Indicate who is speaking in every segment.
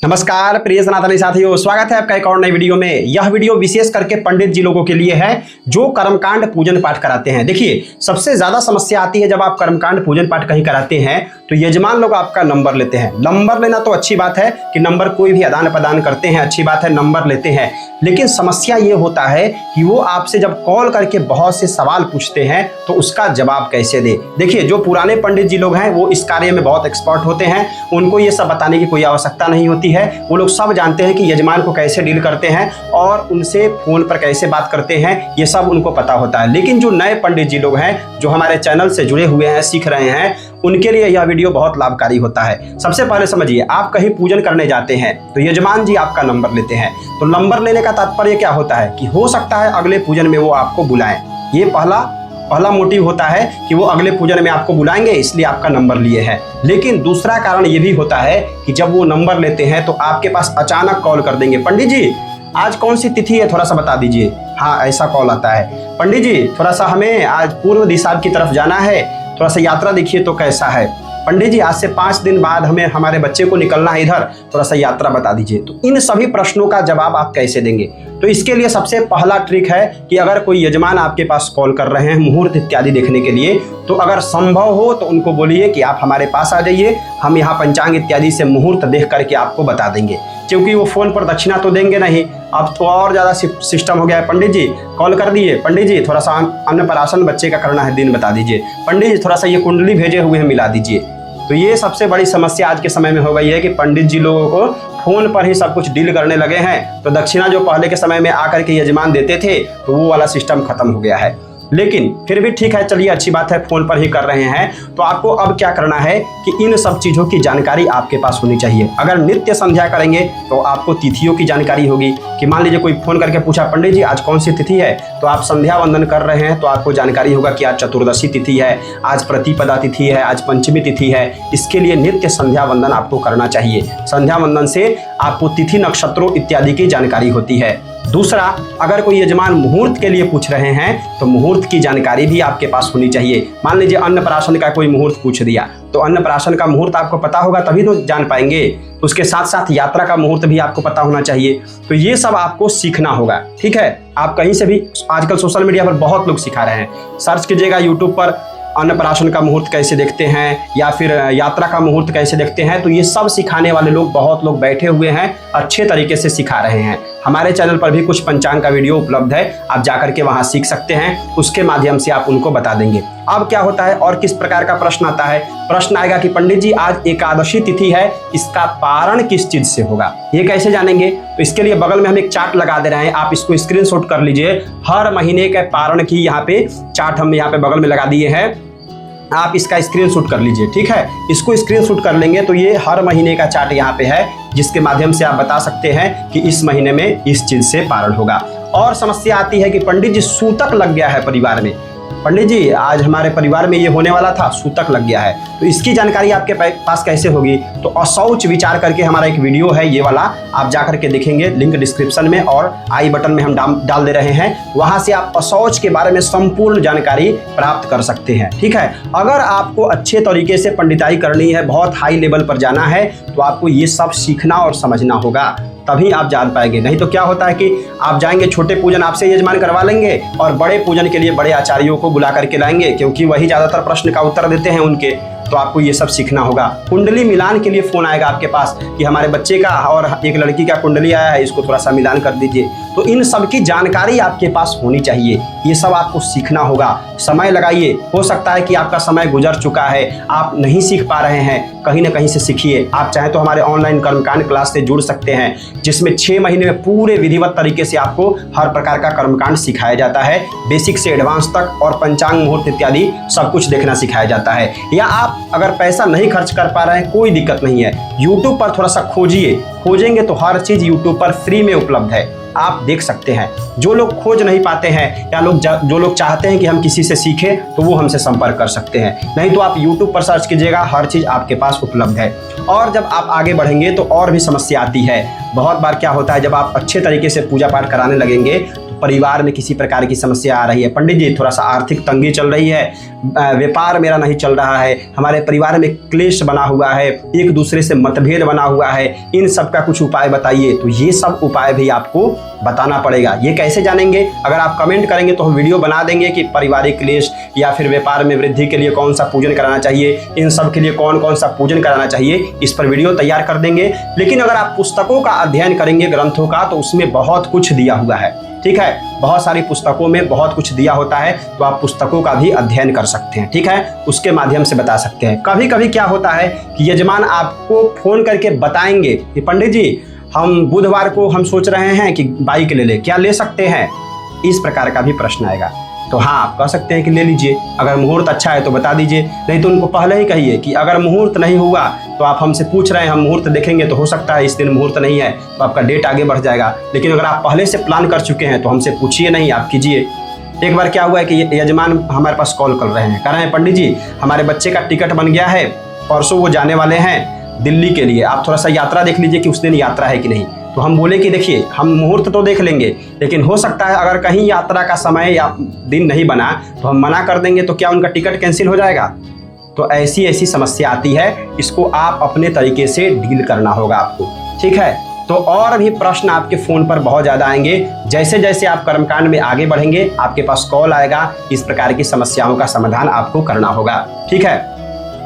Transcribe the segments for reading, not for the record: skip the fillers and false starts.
Speaker 1: नमस्कार प्रिय सनातनी साथियों, स्वागत है आपका एक और नई वीडियो में। यह वीडियो विशेष करके पंडित जी लोगों के लिए है जो कर्मकांड पूजन पाठ कराते हैं। देखिए, सबसे ज्यादा समस्या आती है जब आप कर्मकांड पूजन पाठ कहीं कराते हैं तो यजमान लोग आपका नंबर लेते हैं। नंबर लेना तो अच्छी बात है कि नंबर कोई भी आदान प्रदान करते हैं, अच्छी बात है, नंबर लेते हैं। लेकिन समस्या ये होता है कि वो आपसे जब कॉल करके बहुत से सवाल पूछते हैं तो उसका जवाब कैसे दे। देखिए, जो पुराने पंडित जी लोग हैं वो इस कार्य में बहुत एक्सपर्ट होते हैं, उनको ये सब बताने की कोई आवश्यकता नहीं होती है। वो लोग सब जानते हैं कि यजमान को कैसे डील करते हैं और उनसे फोन पर कैसे बात करते हैं, ये सब उनको पता होता है। लेकिन जो नए पंडित जी लोग हैं जो हमारे चैनल से जुड़े हुए हैं, सीख रहे हैं, उनके लिए यह वीडियो बहुत लाभकारी होता है। सबसे पहले समझिए, आप कहीं पूजन करने जाते हैं तो यजमान जी आपका नंबर लेते हैं। तो नंबर लेने का तात्पर्य क्या होता है कि हो सकता है अगले पूजन में वो आपको बुलाएं। ये पहला मोटिव होता है कि वो अगले पूजन में आपको बुलाएंगे, इसलिए आपका नंबर लिए हैं। लेकिन दूसरा कारण ये भी होता है कि जब वो नंबर लेते हैं तो आपके पास अचानक कॉल कर देंगे, पंडित जी आज कौन सी तिथि है, थोड़ा सा बता दीजिए। हाँ, ऐसा कॉल आता है। पंडित जी थोड़ा सा हमें आज पूर्व दिशा की तरफ जाना है, थोड़ा सा यात्रा देखिए तो कैसा है। पंडित जी आज से 5 दिन बाद हमें हमारे बच्चे को निकलना है इधर, थोड़ा सा यात्रा बता दीजिए। तो इन सभी प्रश्नों का जवाब आप कैसे देंगे? तो इसके लिए सबसे पहला ट्रिक है कि अगर कोई यजमान आपके पास कॉल कर रहे हैं मुहूर्त इत्यादि देखने के लिए, तो अगर संभव हो तो उनको बोलिए कि आप हमारे पास आ जाइए, हम यहाँ पंचांग इत्यादि से मुहूर्त देख करके आपको बता देंगे। क्योंकि वो फोन पर दक्षिणा तो देंगे नहीं, अब तो और ज़्यादा सिस्टम हो गया है। पंडित जी कॉल कर दिए, पंडित जी थोड़ा सा अन्नप्राशन बच्चे का करना है, दिन बता दीजिए। पंडित जी थोड़ा सा ये कुंडली भेजे हुए हैं, मिला दीजिए। तो ये सबसे बड़ी समस्या आज के समय में हो गई है कि पंडित जी लोगों को फोन पर ही सब कुछ डील करने लगे हैं। तो दक्षिणा जो पहले के समय में आकर के यजमान देते थे तो वो वाला सिस्टम खत्म हो गया है। लेकिन फिर भी ठीक है, चलिए अच्छी बात है, फोन पर ही कर रहे हैं। तो आपको अब क्या करना है कि इन सब चीज़ों की जानकारी आपके पास होनी चाहिए। अगर नित्य संध्या करेंगे तो आपको तिथियों की जानकारी होगी कि मान लीजिए कोई फोन करके पूछा, पंडित जी आज कौन सी तिथि है, तो आप संध्या वंदन कर रहे हैं तो आपको जानकारी होगा कि आज चतुर्दशी तिथि है, आज प्रतिपदा तिथि है, आज पंचमी तिथि है। इसके लिए नित्य संध्या वंदन आपको करना चाहिए। संध्या वंदन से आपको तिथि नक्षत्रों इत्यादि की जानकारी होती है। दूसरा, अगर कोई यजमान मुहूर्त के लिए पूछ रहे हैं तो मुहूर्त की जानकारी भी आपके पास होनी चाहिए। मान लीजिए अन्नप्राशन का कोई मुहूर्त पूछ दिया तो अन्नप्राशन का मुहूर्त आपको पता होगा तभी तो जान पाएंगे। उसके साथ साथ यात्रा का मुहूर्त भी आपको पता होना चाहिए। तो ये सब आपको सीखना होगा, ठीक है। आप कहीं से भी, आजकल सोशल मीडिया पर बहुत लोग सिखा रहे हैं, सर्च कीजिएगा यूट्यूब पर अन्नप्राशन का मुहूर्त कैसे देखते हैं या फिर यात्रा का मुहूर्त कैसे देखते हैं। तो ये सब सिखाने वाले लोग, बहुत लोग बैठे हुए हैं, अच्छे तरीके से सिखा रहे हैं। हमारे चैनल पर भी कुछ पंचांग का वीडियो उपलब्ध है, आप जाकर के वहां सीख सकते हैं, उसके माध्यम से आप उनको बता देंगे। अब क्या होता है और किस प्रकार का प्रश्न आता है? प्रश्न आएगा कि पंडित जी आज एकादशी तिथि है, इसका पारण किस चीज से होगा, ये कैसे जानेंगे? तो इसके लिए बगल में हम एक चार्ट लगा दे रहे हैं, आप इसको स्क्रीनशॉट कर लीजिए। हर महीने के पारण की यहाँ पे चार्ट हम यहाँ पे बगल में लगा दिए हैं, आप इसका स्क्रीनशॉट कर लीजिए, ठीक है। इसको स्क्रीनशॉट कर लेंगे तो ये हर महीने का चार्ट यहाँ पे है, जिसके माध्यम से आप बता सकते हैं कि इस महीने में इस चीज से पारण होगा। और समस्या आती है कि पंडित जी सूतक लग गया है परिवार में, पंडित जी आज हमारे परिवार में ये होने वाला था, सूतक लग गया है, तो इसकी जानकारी आपके पास कैसे होगी? तो अशौच विचार करके हमारा एक वीडियो है, ये वाला आप जाकर के देखेंगे, लिंक डिस्क्रिप्शन में और आई बटन में हम डाल दे रहे हैं, वहां से आप अशौच के बारे में संपूर्ण जानकारी प्राप्त कर सकते हैं, ठीक है। अगर आपको अच्छे तरीके से पंडिताई करनी है, बहुत हाई लेवल पर जाना है, तो आपको ये सब सीखना और समझना होगा, तभी आप जान पाएंगे। नहीं तो क्या होता है कि आप जाएंगे, छोटे पूजन आपसे यजमान करवा लेंगे और बड़े पूजन के लिए बड़े आचार्यों को बुला करके लाएंगे, क्योंकि वही ज़्यादातर प्रश्न का उत्तर देते हैं उनके। तो आपको ये सब सीखना होगा। कुंडली मिलान के लिए फोन आएगा आपके पास कि हमारे बच्चे का और एक लड़की का कुंडली आया है, इसको थोड़ा सा मिलान कर दीजिए। तो इन सब की जानकारी आपके पास होनी चाहिए, ये सब आपको सीखना होगा। समय लगाइए, हो सकता है कि आपका समय गुजर चुका है, आप नहीं सीख पा रहे हैं, कहीं ना कहीं से सीखिए। आप चाहें तो हमारे ऑनलाइन कर्मकांड क्लास से जुड़ सकते हैं, जिसमें 6 महीने में पूरे विधिवत तरीके से आपको हर प्रकार का कर्मकांड सिखाया जाता है, बेसिक से एडवांस तक, और पंचांग मुहूर्त इत्यादि सब कुछ देखना सिखाया जाता है। या आप अगर पैसा नहीं खर्च कर पा रहे हैं, कोई दिक्कत नहीं है, यूट्यूब पर थोड़ा सा खोजेंगे तो हर चीज़ यूट्यूब पर फ्री में उपलब्ध है, आप देख सकते हैं। जो लोग खोज नहीं पाते हैं या जो लोग चाहते हैं कि हम किसी से सीखें, तो वो हमसे संपर्क कर सकते हैं, नहीं तो आप YouTube पर सर्च कीजिएगा, हर चीज़ आपके पास उपलब्ध है। और जब आप आगे बढ़ेंगे तो और भी समस्या आती है। बहुत बार क्या होता है, जब आप अच्छे तरीके से पूजा पाठ कराने लगेंगे तो परिवार में किसी प्रकार की समस्या आ रही है, पंडित जी थोड़ा सा आर्थिक तंगी चल रही है, व्यापार मेरा नहीं चल रहा है, हमारे परिवार में क्लेश बना हुआ है, एक दूसरे से मतभेद बना हुआ है, इन सब का कुछ उपाय बताइए। तो ये सब उपाय भी आपको बताना पड़ेगा। ये कैसे जानेंगे? अगर आप कमेंट करेंगे तो हम वीडियो बना देंगे कि पारिवारिक क्लेश या फिर व्यापार में वृद्धि के लिए कौन सा पूजन कराना चाहिए, इन सब के लिए कौन कौन सा पूजन कराना चाहिए, इस पर वीडियो तैयार कर देंगे। लेकिन अगर आप पुस्तकों का अध्ययन करेंगे, ग्रंथों का, तो उसमें बहुत कुछ दिया हुआ है। ठीक है, बहुत सारी पुस्तकों में बहुत कुछ दिया होता है, तो आप पुस्तकों का भी अध्ययन कर सकते हैं। ठीक है, उसके माध्यम से बता सकते हैं। कभी कभी क्या होता है कि यजमान आपको फोन करके बताएंगे कि पंडित जी हम बुधवार को हम सोच रहे हैं कि बाइक ले ले, क्या ले सकते हैं? इस प्रकार का भी प्रश्न आएगा। तो हाँ, आप कह सकते हैं कि ले लीजिए, अगर मुहूर्त अच्छा है तो बता दीजिए, नहीं तो उनको पहले ही कहिए कि अगर मुहूर्त नहीं हुआ तो आप हमसे पूछ रहे हैं, हम मुहूर्त देखेंगे तो हो सकता है इस दिन मुहूर्त नहीं है, तो आपका डेट आगे बढ़ जाएगा। लेकिन अगर आप पहले से प्लान कर चुके हैं तो हमसे पूछिए नहीं, आप कीजिए। एक बार क्या हुआ है कि यजमान हमारे पास कॉल कर रहे हैं, कह रहे हैं पंडित जी हमारे बच्चे का टिकट बन गया है, परसों वो जाने वाले हैं दिल्ली के लिए, आप थोड़ा सा यात्रा देख लीजिए कि उस दिन यात्रा है कि नहीं। तो हम बोले कि देखिए हम मुहूर्त तो देख लेंगे, लेकिन हो सकता है अगर कहीं यात्रा का समय या दिन नहीं बना तो हम मना कर देंगे, तो क्या उनका टिकट कैंसिल हो जाएगा? तो ऐसी ऐसी समस्या आती है, इसको आप अपने तरीके से डील करना होगा आपको। ठीक है, तो और भी प्रश्न आपके फ़ोन पर बहुत ज़्यादा आएंगे। जैसे जैसे आप कर्मकांड में आगे बढ़ेंगे आपके पास कॉल आएगा, इस प्रकार की समस्याओं का समाधान आपको करना होगा। ठीक है,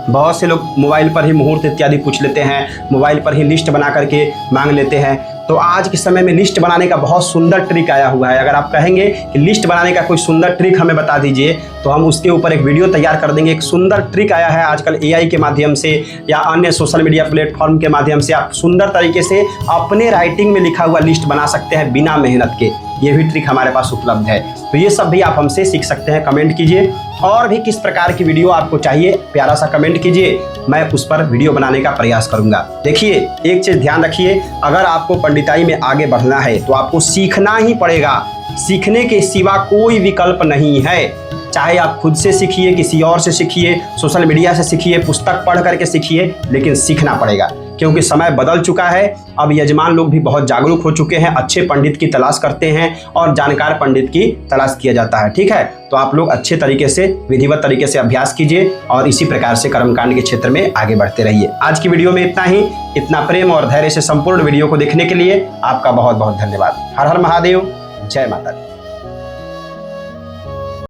Speaker 1: बहुत से लोग मोबाइल पर ही मुहूर्त इत्यादि पूछ लेते हैं, मोबाइल पर ही लिस्ट बना करके मांग लेते हैं। तो आज के समय में लिस्ट बनाने का बहुत सुंदर ट्रिक आया हुआ है। अगर आप कहेंगे कि लिस्ट बनाने का कोई सुंदर ट्रिक हमें बता दीजिए, तो हम उसके ऊपर एक वीडियो तैयार कर देंगे। एक सुंदर ट्रिक आया है आजकल AI के माध्यम से या अन्य सोशल मीडिया प्लेटफॉर्म के माध्यम से, आप सुंदर तरीके से अपने राइटिंग में लिखा हुआ लिस्ट बना सकते हैं बिना मेहनत के। ये भी ट्रिक हमारे पास उपलब्ध है, तो ये सब भी आप हमसे सीख सकते हैं। कमेंट कीजिए, और भी किस प्रकार की वीडियो आपको चाहिए प्यारा सा कमेंट कीजिए, मैं उस पर वीडियो बनाने का प्रयास करूंगा। देखिए एक चीज़ ध्यान रखिए, अगर आपको पंडिताई में आगे बढ़ना है तो आपको सीखना ही पड़ेगा, सीखने के सिवा कोई विकल्प नहीं है। चाहे आप खुद से सीखिए, किसी और से सीखिए, सोशल मीडिया से सीखिए, पुस्तक पढ़ करके सीखिए, लेकिन सीखना पड़ेगा, क्योंकि समय बदल चुका है। अब यजमान लोग भी बहुत जागरूक हो चुके हैं, अच्छे पंडित की तलाश करते हैं और जानकार पंडित की तलाश किया जाता है। ठीक है, तो आप लोग अच्छे तरीके से, विधिवत तरीके से अभ्यास कीजिए और इसी प्रकार से कर्मकांड के क्षेत्र में आगे बढ़ते रहिए। आज की वीडियो में इतना ही। इतना प्रेम और धैर्य से संपूर्ण वीडियो को देखने के लिए आपका बहुत बहुत धन्यवाद। हर हर महादेव, जय माता दी।